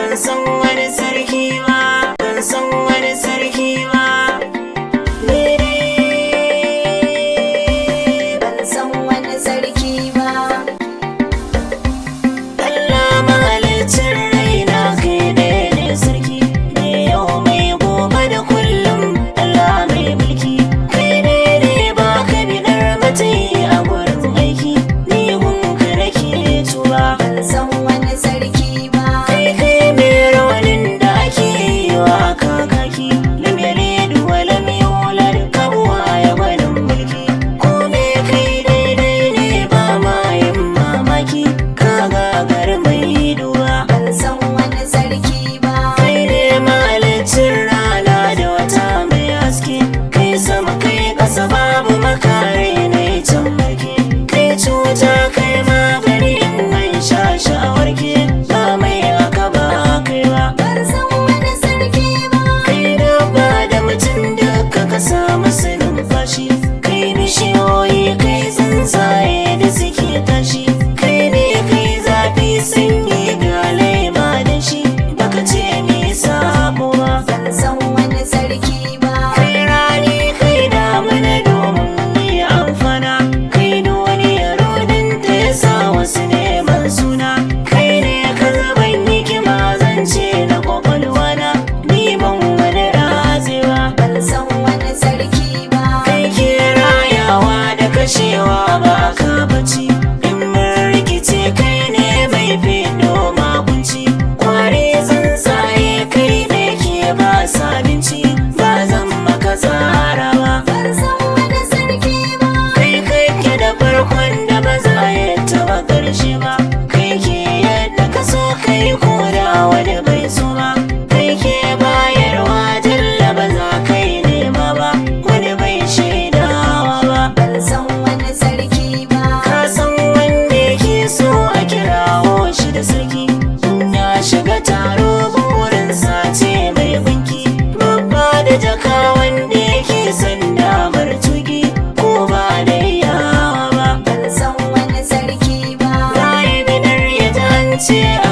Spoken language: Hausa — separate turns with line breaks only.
ban san wani sarki ba, ban san wani sarki ba. Ni dai
ban san wani sarki ba.
Allah mahalicin raina kai ne sarki, ne yau mai gobe da kullum. Allah mai mulki kai ne ba ka bidar matayi a gurin aiki, ni gunka nake tuba.
Ban san wani sarki ba.
Kai mai rawanin da ake yi wa kakaki, lam yalid wa lam yulad, kabuwa ya gwanin mulki. Ko me kai daidai ne ba ma yin mamaki, ka gagar mai duba.
Ban san wani sarki ba.
Kai ne mahalicin rana da wata mai haske, kai sama kai ƙasa babu makare na can barke. Kai cuta kai magani in an sha shawarke, ba mai aka ba kai ba.
Ban san wani sarki ba.
Kai dabba da mutum duka ka samu numfashi, kai bishiyoyi kai tsuntsaye da suke tashi. Kai ne kai zafi sanyi ga laima da shi, baka ce ni sabo ba.
Ban san wani sarki ba.
Kai rani kai damuna domin ni amfana, kai duniya rodin ta ya sa wasu neman suna. Kai ne ka zaban hikima zance na kwakwalwana, ni ban wani ratsewa.
Ban san wani sarki ba.
Kai ke rayawa da kashewa ba ka bacci, in mun rikice kai ne mai fido makunci. Kwari tsuntsaye kai ne ke ba su abinci, ba zan maka tsara ba.
Ban san wani sarki ba.
Kai kake da farkon da ba za ya taba ƙarshe ba, kai ke yadda ka so kai ko da wani bai so ba. Kai ke bayarwa jalla ba za kai nema ba, wani bai shaidawa ba.
Ban san wani sarki ba.
Ka san wanda yake so a kirawo shi da sarki, in ya shiga taro burin sace mai banki. Babba da jaka wanda yake son damar tuki, ko ba da yawa ba.
Ban san wani sarki ba.
Bayi bidar ya ji an ce a